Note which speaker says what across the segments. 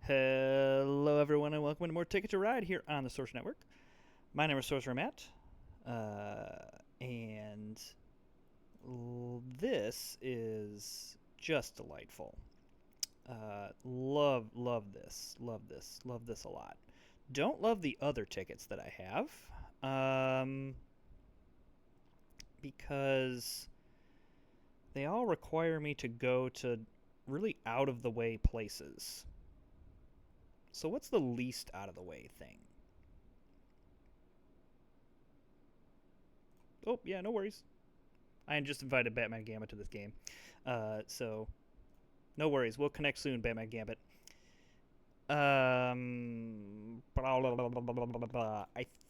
Speaker 1: Hello, everyone, and welcome to more Ticket to Ride here on the Source Network. My name is Sorcerer Matt, and this is just delightful. Love this a lot. Don't love the other tickets that I have, because they all require me to go to really out of the way places. So what's the least out of the way thing? Oh, yeah, no worries. I just invited Batman Gambit to this game. So no worries. We'll connect soon, Batman Gambit. I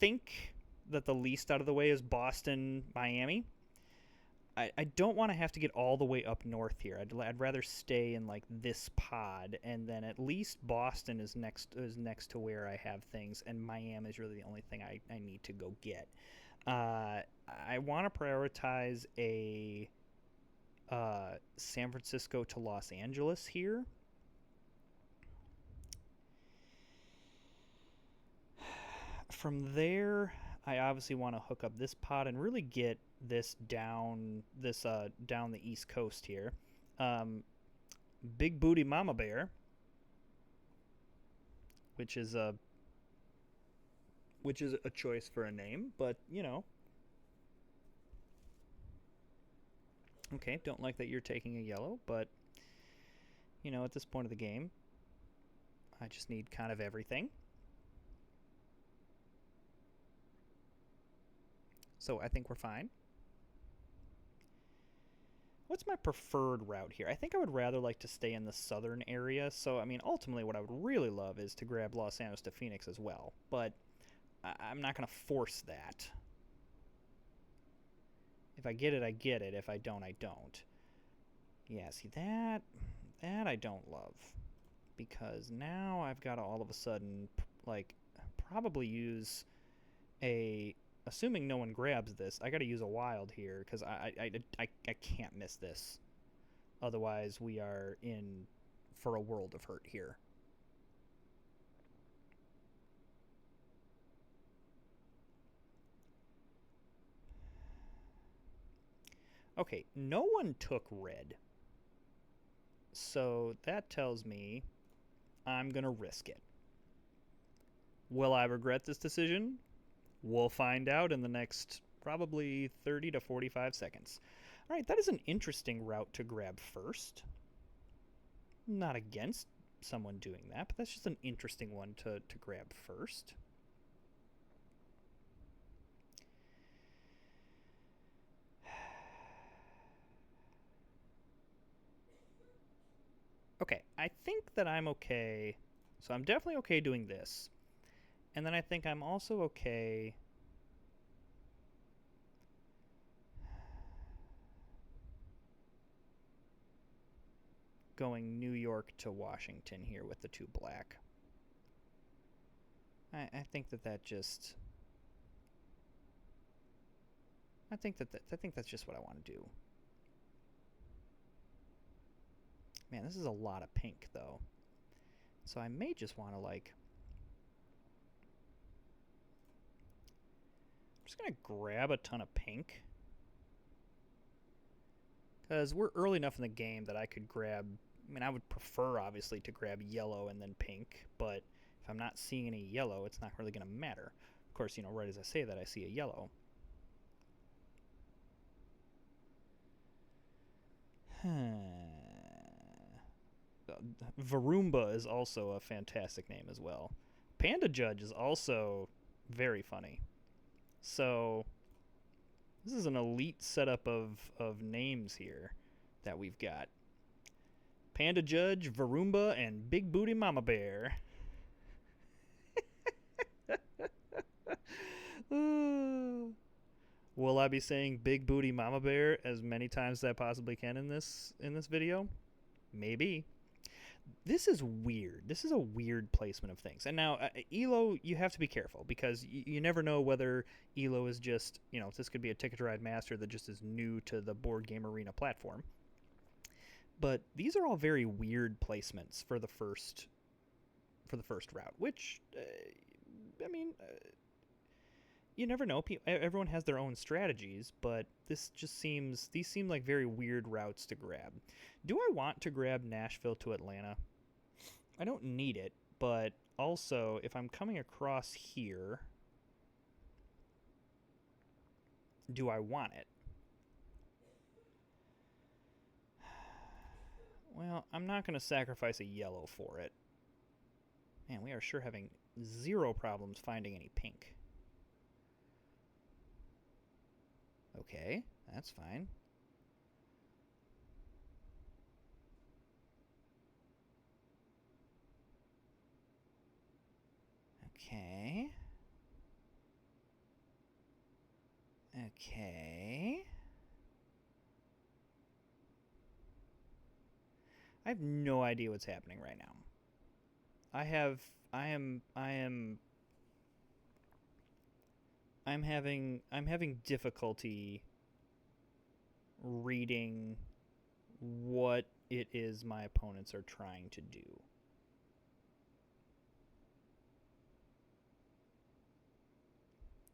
Speaker 1: think that the least out of the way is Boston, Miami. I don't want to have to get all the way up north here. I'd rather stay in like this pod, and then at least Boston is next to where I have things, and Miami is really the only thing I need to go get. I want to prioritize a San Francisco to Los Angeles here. From there, I obviously want to hook up this pod and really get this down down the East Coast here. Big Booty Mama Bear, which is a choice for a name, but you know. Okay, don't like that you're taking a yellow, but you know, at this point of the game, I just need kind of everything. So I think we're fine. What's my preferred route here? I think I would rather like to stay in the southern area. So, I mean, ultimately what I would really love is to grab Los Angeles to Phoenix as well. But I'm not going to force that. If I get it, I get it. If I don't, I don't. Yeah, see, that I don't love. Because now I've got to all of a sudden, like, probably use a... Assuming no one grabs this, I got to use a wild here because I can't miss this. Otherwise, we are in for a world of hurt here. Okay, no one took red. So that tells me I'm going to risk it. Will I regret this decision? We'll find out in the next probably 30 to 45 seconds. All right, that is an interesting route to grab first. Not against someone doing that, but that's just an interesting one to grab first. Okay, I think that I'm okay. So I'm definitely okay doing this. And then I think I'm also okay going New York to Washington here with the 2 black. I think that just... I think that's just what I want to do. Man, this is a lot of pink, though. So I may just want to, like... I'm just going to grab a ton of pink. Because we're early enough in the game that I could grab... I mean, I would prefer, obviously, to grab yellow and then pink. But if I'm not seeing any yellow, it's not really going to matter. Of course, you know, right as I say that, I see a yellow. Varoomba is also a fantastic name as well. Panda Judge is also very funny. So this is an elite setup of names here that we've got. Panda Judge, Varoomba, and Big Booty Mama Bear. Will I be saying Big Booty Mama Bear as many times as I possibly can in this video? Maybe. This is weird. This is a weird placement of things. And now, ELO, you have to be careful because you never know whether ELO is just, you know, this could be a Ticket to Ride master that just is new to the board game arena platform. But these are all very weird placements for the first for the first route, which, I mean, you never know. Everyone has their own strategies, but these seem like very weird routes to grab. Do I want to grab Nashville to Atlanta? I don't need it, but also if I'm coming across here, do I want it? Well, I'm not going to sacrifice a yellow for it. Man, we are sure having zero problems finding any pink. Okay, that's fine. Okay. Okay. I have no idea what's happening right now. I'm having difficulty reading what it is my opponents are trying to do.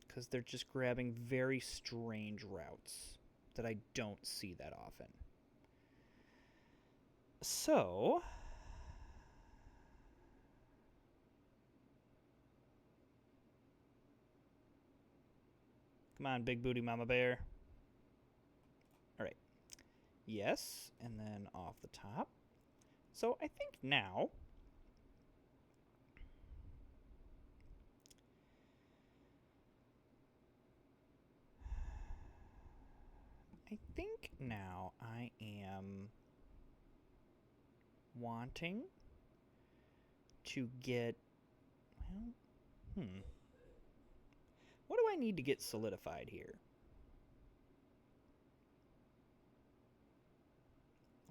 Speaker 1: Because they're just grabbing very strange routes that I don't see that often. So, come on, big booty mama bear. All right. Yes, and then off the top. So I think now I am wanting to get, well, what do I need to get solidified here?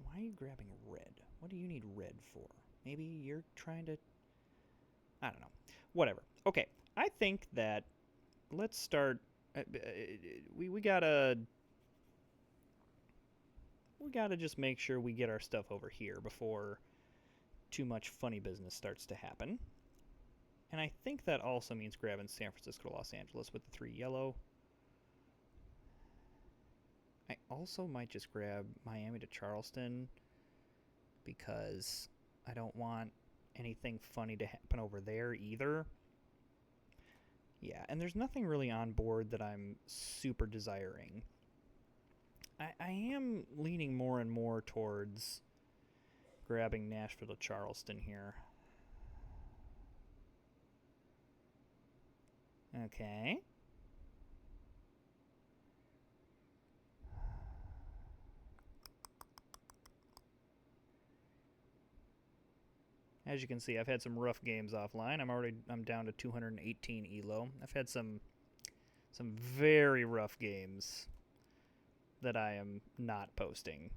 Speaker 1: Why are you grabbing red? What do you need red for? Maybe you're trying to, I don't know. Whatever. Okay, I think that let's start, we gotta just make sure we get our stuff over here before too much funny business starts to happen. And I think that also means grabbing San Francisco to Los Angeles with the 3 yellow. I also might just grab Miami to Charleston because I don't want anything funny to happen over there either. Yeah, and there's nothing really on board that I'm super desiring. I am leaning more and more towards grabbing Nashville to Charleston here. Okay. As you can see, I've had some rough games offline. I'm down to 218 elo. I've had some very rough games that I am not posting.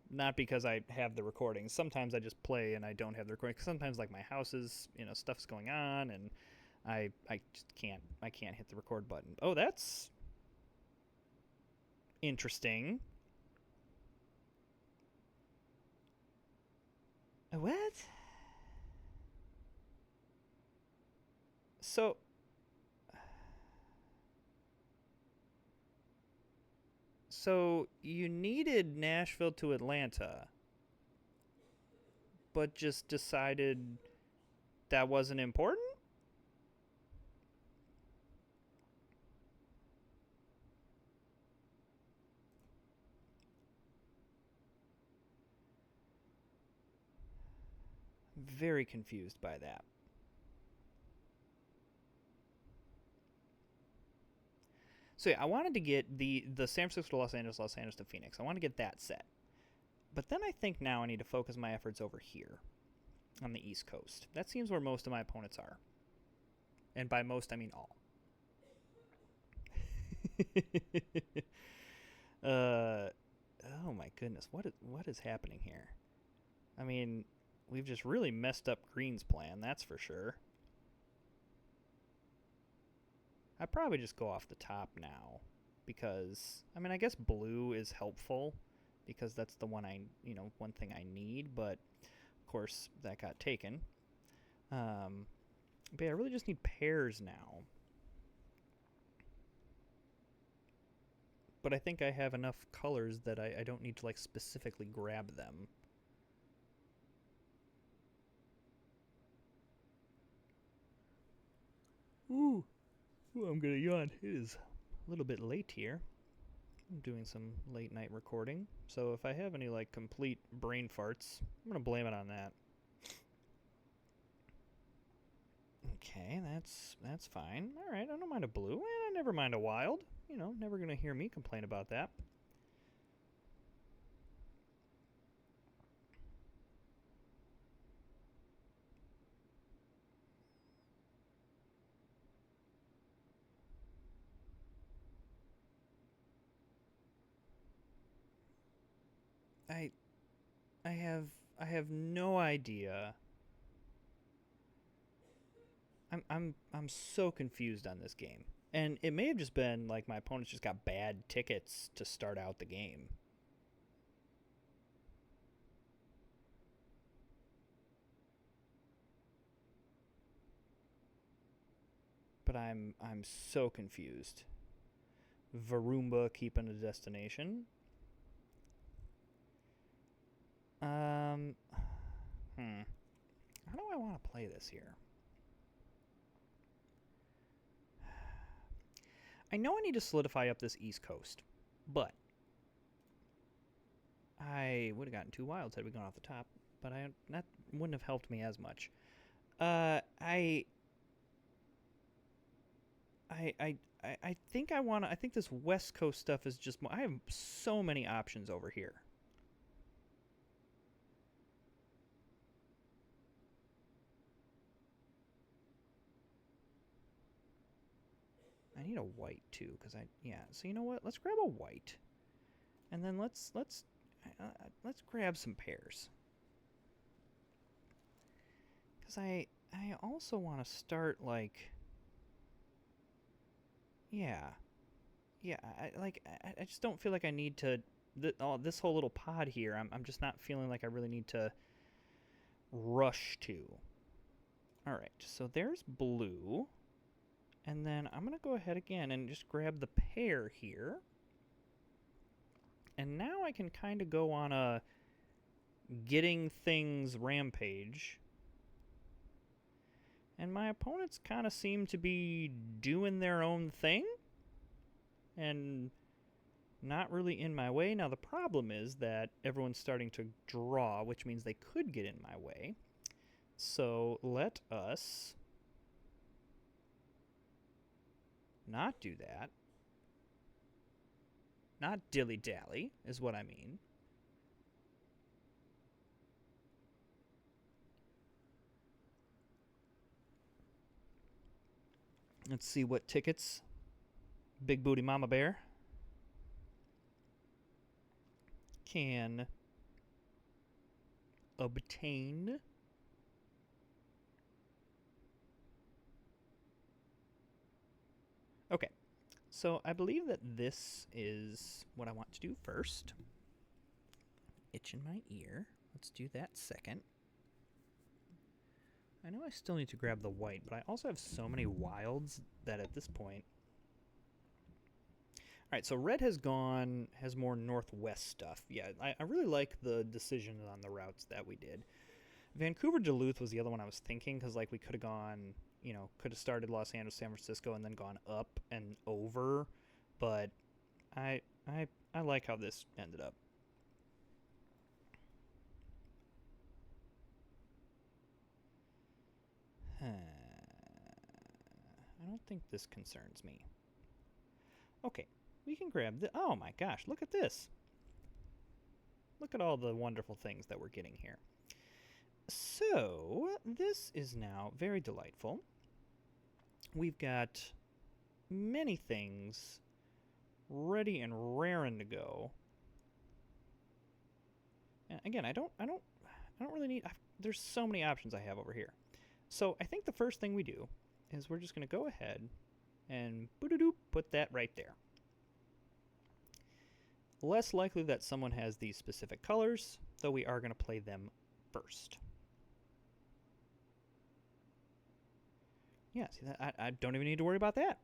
Speaker 1: Not because I have the recordings. Sometimes I just play and I don't have the recording. Sometimes, like, my house is, stuff's going on and I just can't hit the record button. Oh, that's interesting. What? So you needed Nashville to Atlanta, but just decided that wasn't important? Very confused by that. So yeah, I wanted to get the San Francisco to Los Angeles to Phoenix. I want to get that set. But then I think now I need to focus my efforts over here on the East Coast. That seems where most of my opponents are. And by most, I mean all. Oh my goodness, what is happening here? I mean, we've just really messed up Green's plan, that's for sure. I'd probably just go off the top now because, I mean, I guess blue is helpful because that's the one one thing I need, but of course that got taken. But yeah, I really just need pairs now. But I think I have enough colors that I don't need to like specifically grab them. Ooh, I'm gonna yawn. It is a little bit late here. I'm doing some late night recording, so if I have any like complete brain farts, I'm gonna blame it on that. Okay, that's fine. All right, I don't mind a blue, and I never mind a wild. You know, never gonna hear me complain about that. I I have I have no idea. I'm so confused on this game. And it may have just been like my opponents just got bad tickets to start out the game. But I'm so confused. Varoomba keeping a destination. Um How do I want to play this here? I know I need to solidify up this East Coast, but I would have gotten 2 wilds had we gone off the top, but that wouldn't have helped me as much. I think I think this West Coast stuff is just more. I have so many options over here. I need a white too, because yeah. So you know what? Let's grab a white, and then let's grab some pairs. Because I also want to start like. Yeah, I just don't feel like I need to. This whole little pod here, I'm just not feeling like I really need to rush to. All right, so there's blue. And then I'm going to go ahead again and just grab the pair here. And now I can kind of go on a getting things rampage. And my opponents kind of seem to be doing their own thing. And not really in my way. Now the problem is that everyone's starting to draw, which means they could get in my way. So let us not do that. Not dilly-dally is what I mean. Let's see what tickets BigBootyMamaBear can obtain. Okay, so I believe that this is what I want to do first. Itch in my ear. Let's do that second. I know I still need to grab the white, but I also have so many wilds that at this point... Alright, so red has more northwest stuff. Yeah, I really like the decision on the routes that we did. Vancouver Duluth was the other one I was thinking, because like we could have gone... You know, could have started Los Angeles, San Francisco, and then gone up and over, but I like how this ended up. I don't think this concerns me. Okay, we can grab the... Oh my gosh, look at this. Look at all the wonderful things that we're getting here. So, this is now very delightful. We've got many things ready and raring to go. And again, I don't really need... there's so many options I have over here. So I think the first thing we do is we're just going to go ahead and put that right there. Less likely that someone has these specific colors, though we are going to play them first. Yeah, see that? I don't even need to worry about that.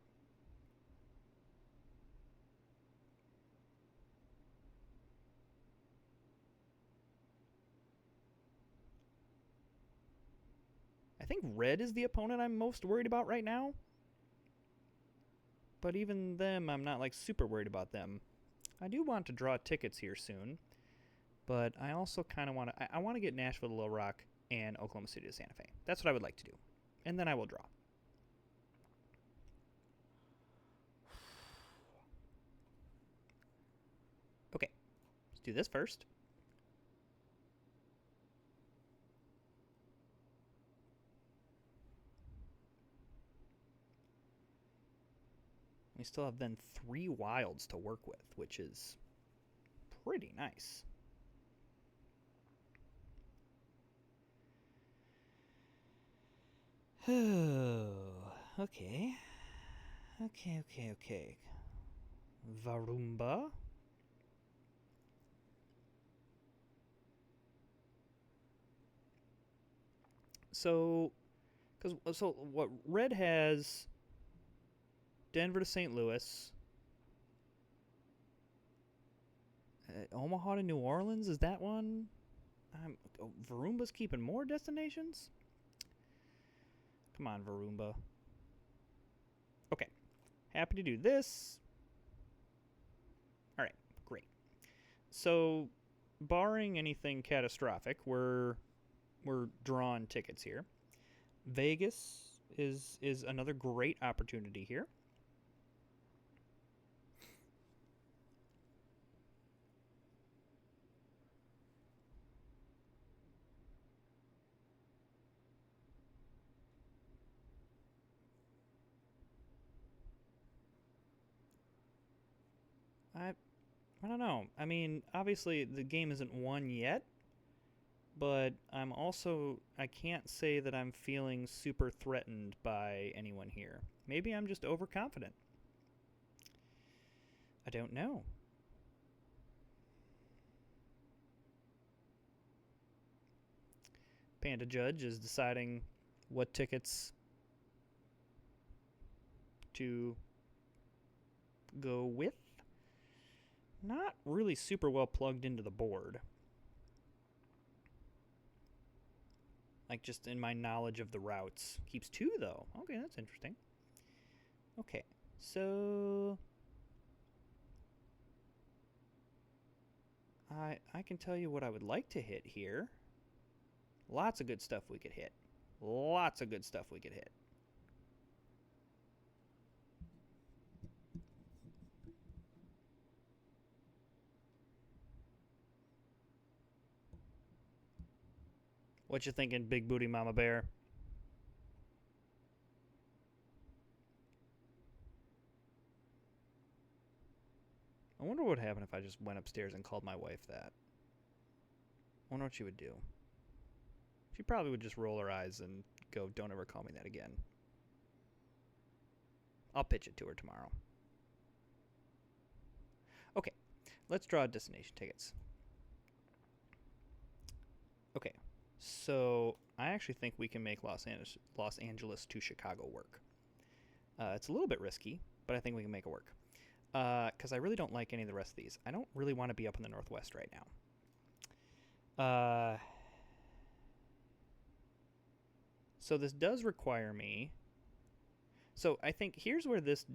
Speaker 1: I think red is the opponent I'm most worried about right now. But even them, I'm not like super worried about them. I do want to draw tickets here soon, but I also kind of want to. I want to get Nashville to Little Rock and Oklahoma City to Santa Fe. That's what I would like to do, and then I will draw. Okay, let's do this first. We still have then 3 wilds to work with, which is pretty nice. Okay. Okay. Varoomba. So what red has Denver to St. Louis, Omaha to New Orleans, is that one? Varoomba's keeping more destinations? Come on, Varoomba. Okay. Happy to do this. Alright, great. So, barring anything catastrophic, we're drawing tickets here. Vegas is another great opportunity here. I don't know. I mean, obviously the game isn't won yet, but I can't say that I'm feeling super threatened by anyone here. Maybe I'm just overconfident. I don't know. Panda Judge is deciding what tickets to go with. Not really super well plugged into the board. Like, just in my knowledge of the routes. Keeps 2, though. Okay, that's interesting. Okay, so I can tell you what I would like to hit here. Lots of good stuff we could hit. Lots of good stuff we could hit. What you thinking, Big Booty Mama Bear? I wonder what would happen if I just went upstairs and called my wife that. I wonder what she would do. She probably would just roll her eyes and go, "Don't ever call me that again." I'll pitch it to her tomorrow. Okay, let's draw destination tickets. Okay, so I actually think we can make Los Angeles to Chicago work. It's a little bit risky, but I think we can make it work. Because I really don't like any of the rest of these. I don't really want to be up in the Northwest right now. So this does require me. So I think here's where the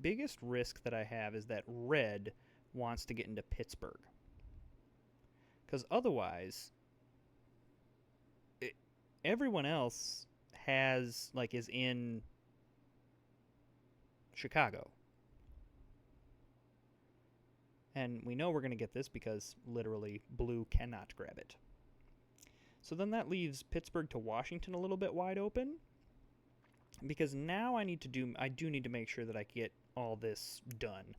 Speaker 1: biggest risk that I have is that red wants to get into Pittsburgh. Because otherwise, everyone else is in Chicago. And we know we're going to get this because literally blue cannot grab it. So then that leaves Pittsburgh to Washington a little bit wide open. Because now I do need to make sure that I get all this done.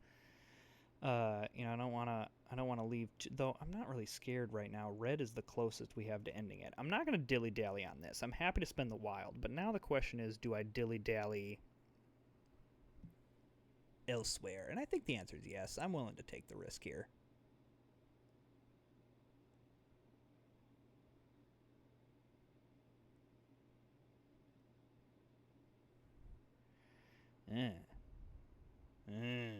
Speaker 1: I don't want to leave, though I'm not really scared right now. Red is the closest we have to ending it. I'm not going to dilly-dally on this. I'm happy to spend the wild, but now the question is, do I dilly-dally elsewhere? And I think the answer is yes. I'm willing to take the risk here. Eh. Eh.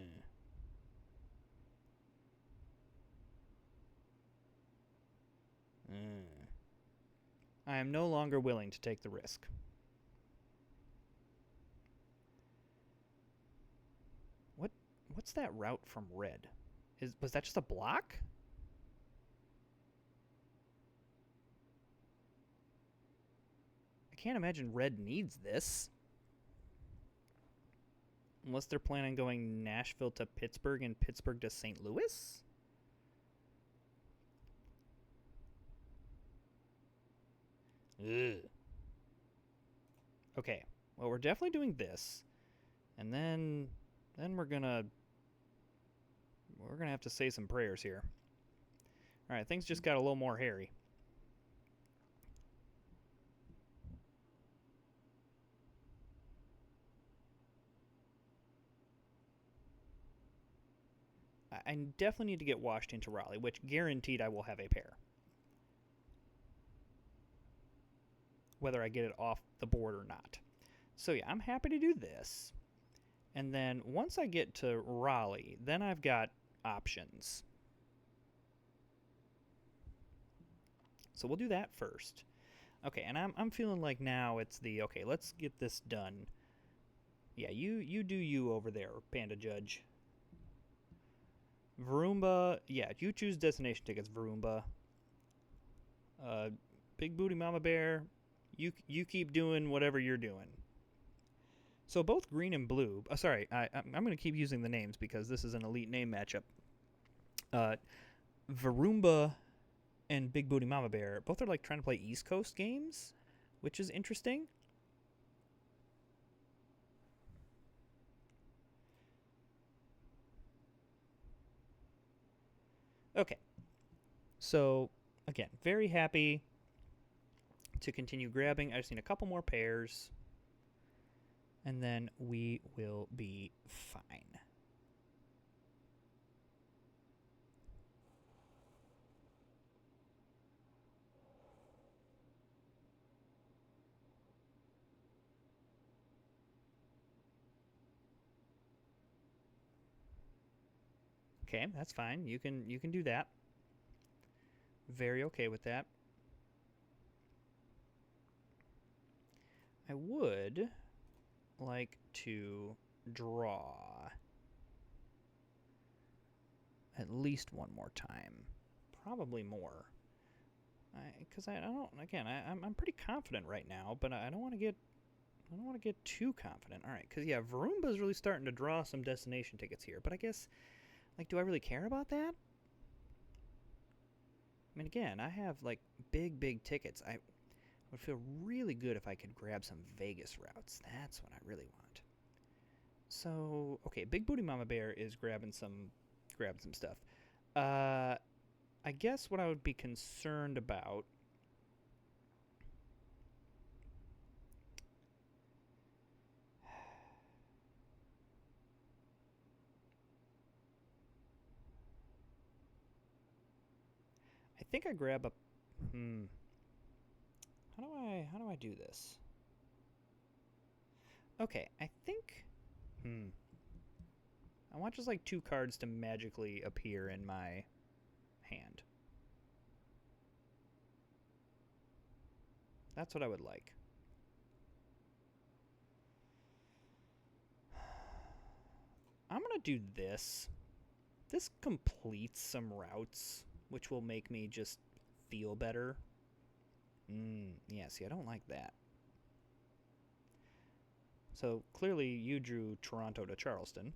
Speaker 1: Eh. I am no longer willing to take the risk. What's that route from red? Was that just a block? I can't imagine red needs this. Unless they're planning on going Nashville to Pittsburgh and Pittsburgh to St. Louis? Ugh. Okay, well, we're definitely doing this. And then we're gonna have to say some prayers here. All right, things just got a little more hairy. I definitely need to get washed into Raleigh, which guaranteed I will have a pair. Whether I get it off the board or not. So yeah, I'm happy to do this. And then once I get to Raleigh, then I've got options. So we'll do that first. Okay, and I'm feeling like now it's the, okay, let's get this done. Yeah, you do you over there, Panda Judge. Varoomba, yeah, you choose destination tickets, Varoomba. BigBootyMamaBear, you keep doing whatever you're doing. So both green and blue. Sorry, I'm going to keep using the names because this is an elite name matchup. Varoomba and BigBootyMamaBear both are like trying to play East Coast games, which is interesting. Okay. So, again, very happy to continue grabbing. I just need a couple more pairs. And then we will be fine. Okay, that's fine. You can do that. Very okay with that. I would like to draw at least one more time. Probably more. Because I don't, again, I'm pretty confident right now, but I don't want to get too confident. All right, because yeah, Varoomba's really starting to draw some destination tickets here, but I guess, like, do I really care about that? I mean, again, I have like big tickets. I would feel really good if I could grab some Vegas routes. That's what I really want. So, okay, BigBootyMamaBear is grabbing some stuff. I guess what I would be concerned about I think I grab a How do I do this? Okay, I think I want just like 2 cards to magically appear in my hand. That's what I would like. I'm going to do this. This completes some routes, which will make me just feel better. Yeah, see, I don't like that. So, clearly you drew Toronto to Charleston.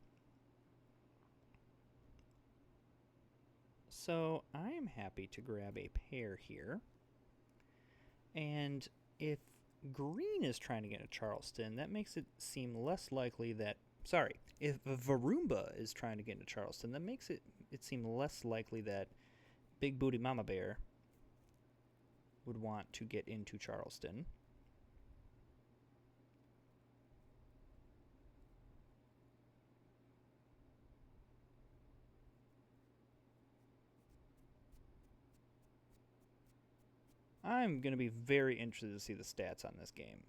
Speaker 1: So, I am happy to grab a pair here. And if green is trying to get to Charleston, that makes it seem less likely that... Sorry, if Varoomba is trying to get into Charleston, that makes it seem less likely that BigBootyMamaBear would want to get into Charleston. I'm going to be very interested to see the stats on this game.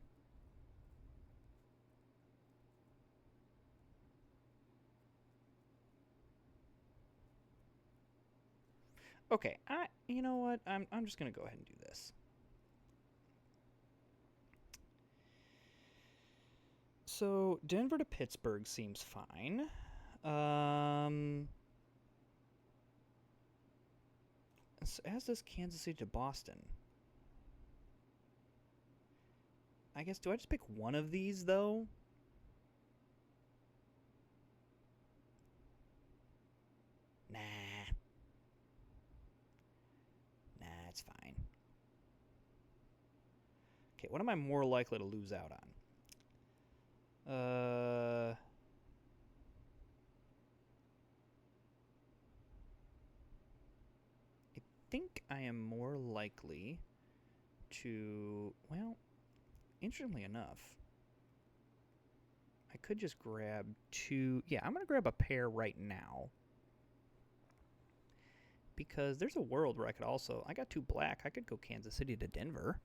Speaker 1: Okay, you know what? I'm just gonna go ahead and do this. So Denver to Pittsburgh seems fine. As does Kansas City to Boston. I guess, do I just pick one of these, though? Nah. Nah, it's fine. Okay, what am I more likely to lose out on? I think I am more likely to, well, interestingly enough, I could just grab two. Yeah, I'm going to grab a pair right now. Because there's a world where I could also, I got two black. I could go Kansas City to Denver.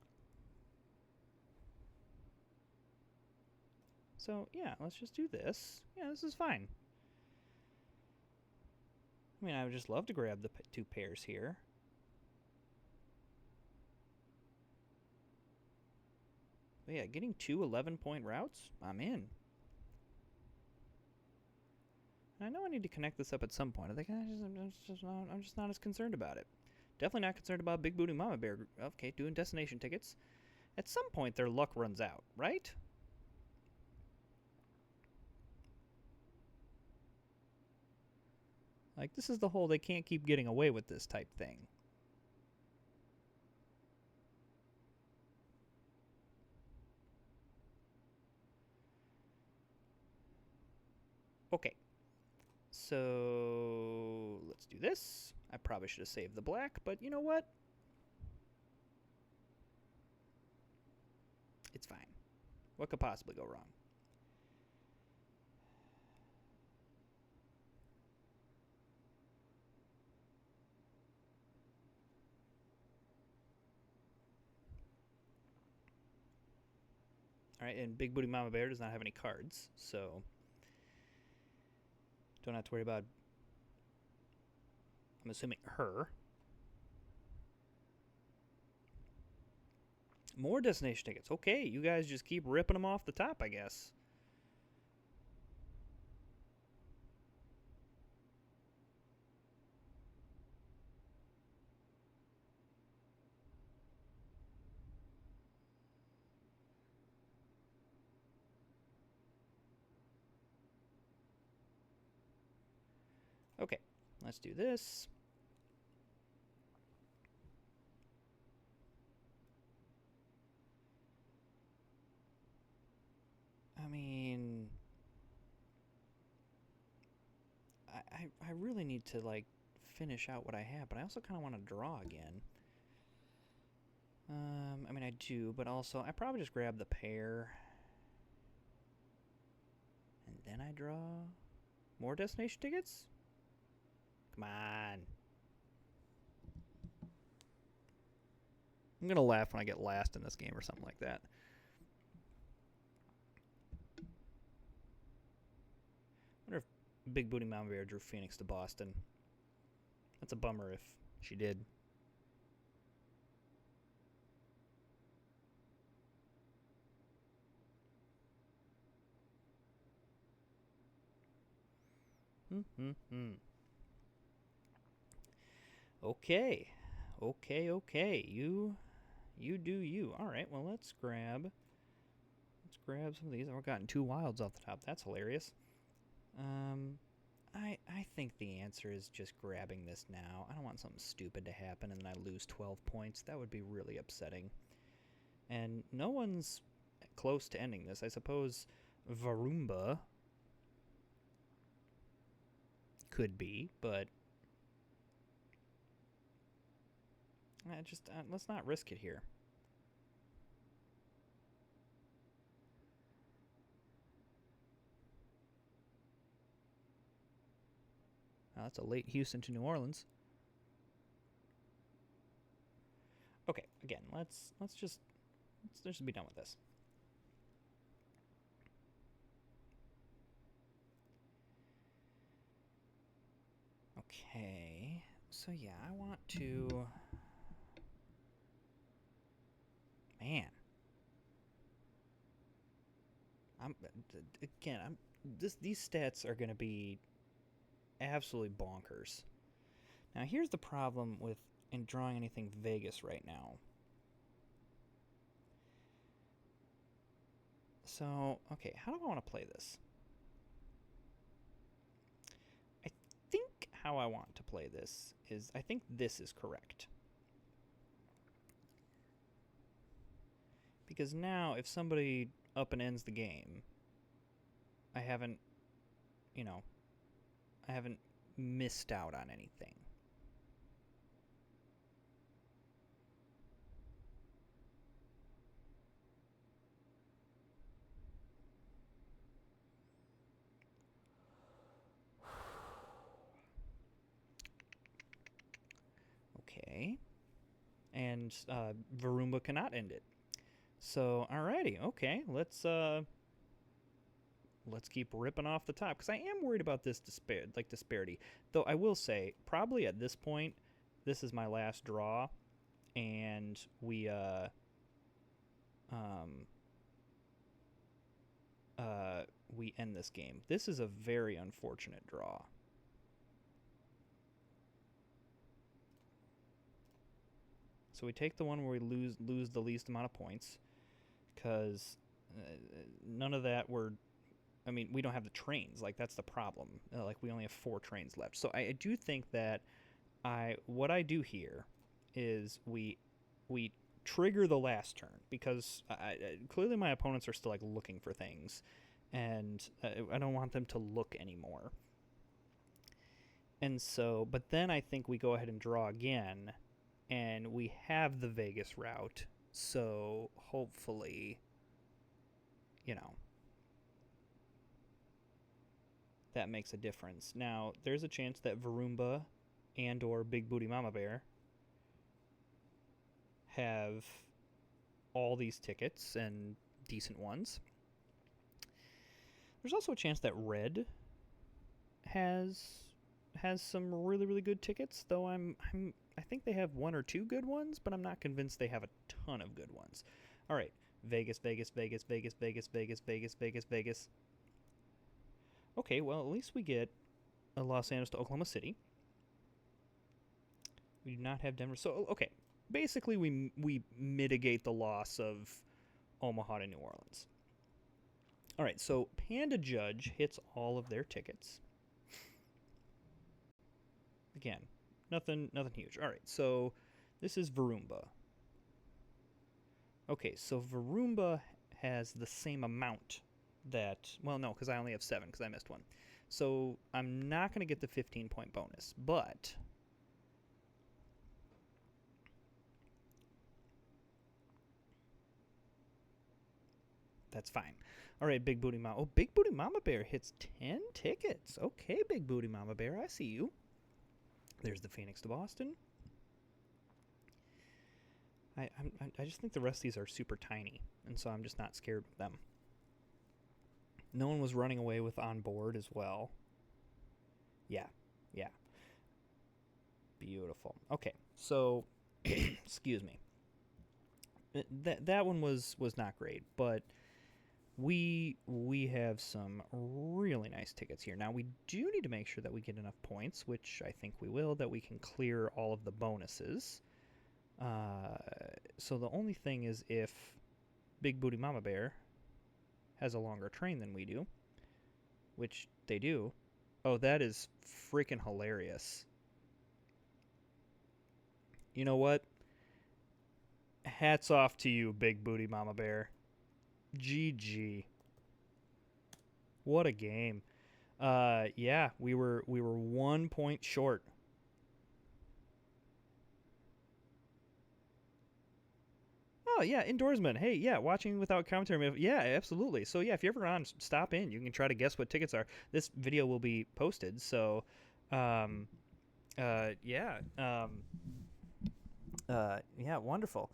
Speaker 1: So, yeah, let's just do this. Yeah, this is fine. I mean, I would just love to grab the two pairs here. But yeah, getting two 11-point routes, I'm in. And I know I need to connect this up at some point. I think I'm just not as concerned about it. Definitely not concerned about BigBootyMamaBear. Okay, doing destination tickets. At some point, their luck runs out, right? Like, this is the whole they can't keep getting away with this type thing. Okay. So, let's do this. I probably should have saved the black, but you know what? It's fine. What could possibly go wrong? All right, and BigBootyMamaBear does not have any cards, so don't have to worry about, I'm assuming, her. More destination tickets. Okay, you guys just keep ripping them off the top, I guess. Okay, let's do this. I mean, I really need to, like, finish out what I have, but I also kind of want to draw again. I mean, I do, but also, I probably just grab the pair. And then I draw more destination tickets? Come on. I'm going to laugh when I get last in this game or something like that. I wonder if BigBootyMamaBear drew Phoenix to Boston. That's a bummer if she did. Okay. Okay. You do you. All right. Well, let's grab some of these. I've gotten two wilds off the top. That's hilarious. I think the answer is just grabbing this now. I don't want something stupid to happen and then I lose 12 points. That would be really upsetting. And no one's close to ending this. I suppose Varoomba could be, but let's not risk it here. That's a late Houston to New Orleans. Okay, again, let's just be done with this. Okay, So yeah, I want to... Man. These stats are going to be absolutely bonkers. Now, here's the problem with in drawing anything Vegas right now. So, okay, how do I want to play this? I think how I want to play this is, I think this is correct. Because now, if somebody up and ends the game, I haven't missed out on anything. Okay. And Varoomba cannot end it. So, alrighty, okay, let's keep ripping off the top, because I am worried about this disparity. Though I will say, probably at this point, this is my last draw, and we end this game. This is a very unfortunate draw. So we take the one where we lose the least amount of points, because none of that were... I mean, we don't have the trains. Like, that's the problem. Like, we only have 4 trains left. So I do think that what I do here is we trigger the last turn, because clearly my opponents are still, like, looking for things, and I don't want them to look anymore. And so, but then I think we go ahead and draw again, and we have the Vegas route, so hopefully, that makes a difference. Now, there's a chance that Varoomba and or BigBootyMamaBear have all these tickets, and decent ones. There's also a chance that Red has some really, really good tickets, though I think they have 1 or 2 good ones, but I'm not convinced they have a ton of good ones. All right, Vegas, Vegas, Vegas, Vegas, Vegas, Vegas, Vegas, Vegas, Vegas. Okay, well, at least we get a Los Angeles to Oklahoma City. We do not have Denver. So, okay, basically we mitigate the loss of Omaha to New Orleans. All right, so Panda Judge hits all of their tickets. Again, nothing huge. All right, so this is Varoomba. Okay, so Varoomba has the same amount that... Well, no, because I only have 7 because I missed one. So I'm not going to get the 15-point bonus, but... That's fine. All right, Big Booty Mama. Oh, Big Booty Mama Bear hits 10 tickets. Okay, Big Booty Mama Bear, I see you. There's the Phoenix to Boston. I just think the rest of these are super tiny, and so I'm just not scared of them. No one was running away with On Board as well. Yeah. Beautiful. Okay, so, excuse me. That one was not great, but we have some really nice tickets here. Now, we do need to make sure that we get enough points, which I think we will, that we can clear all of the bonuses. So the only thing is, if Big Booty Mama Bear has a longer train than we do, which they do. Oh, that is freaking hilarious. You know what? Hats off to you, Big Booty Mama Bear. GG. What a game. Yeah, we were 1 point short. Oh, yeah, Indoorsman. Hey, yeah, watching without commentary. Yeah, absolutely. So, yeah, if you're ever on, stop in. You can try to guess what tickets are. This video will be posted, so, yeah. Yeah, wonderful.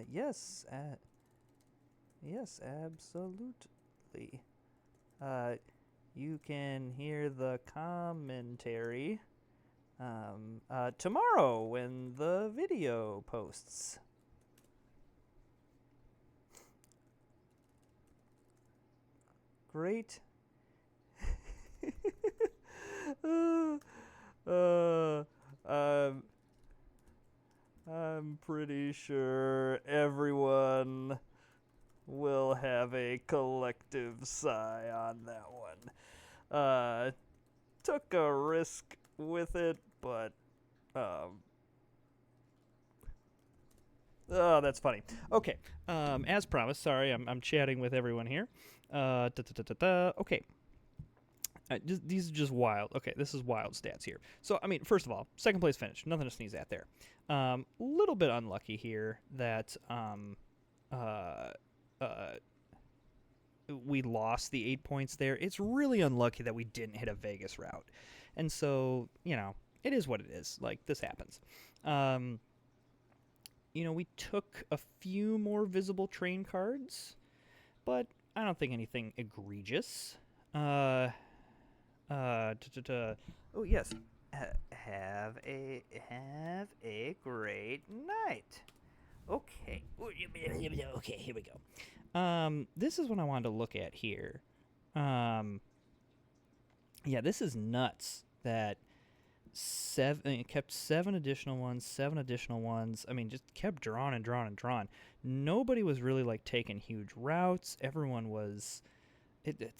Speaker 1: Yes. Yes, absolutely. You can hear the commentary tomorrow when the video posts. Great. uh, um, I'm pretty sure everyone will have a collective sigh on that one. Took a risk with it, but oh, that's funny. Okay, as promised. Sorry, I'm chatting with everyone here. Okay. These are just wild. Okay, this is wild stats here. So, I mean, first of all, second place finish. Nothing to sneeze at there. Little bit unlucky here that uh, uh, we lost the 8 points there. It's really unlucky that we didn't hit a Vegas route. And so, it is what it is. Like, this happens. We took a few more visible train cards, but I don't think anything egregious. Oh yes. Have a great night. Okay. Okay, here we go. This is what I wanted to look at here. Yeah, this is nuts that it kept 7 additional ones. I mean, just kept drawing and drawing and drawing. Nobody was really like taking huge routes. Everyone was.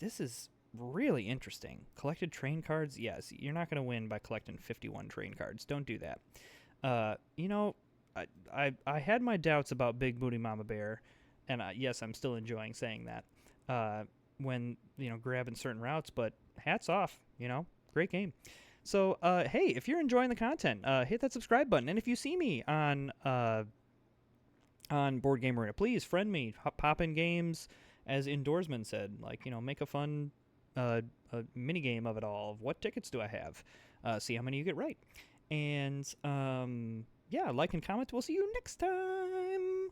Speaker 1: This is really interesting. Collected train cards. Yes, you're not going to win by collecting 51 train cards. Don't do that. I had my doubts about BigBootyMamaBear, and yes, I'm still enjoying saying that. When grabbing certain routes, but hats off. Great game. So, hey, if you're enjoying the content, hit that subscribe button. And if you see me on Board Game Arena, please friend me, pop in games, as Indoorsman said. Like, make a fun a mini game of it all. Of what tickets do I have? See how many you get right. And, yeah, like and comment. We'll see you next time.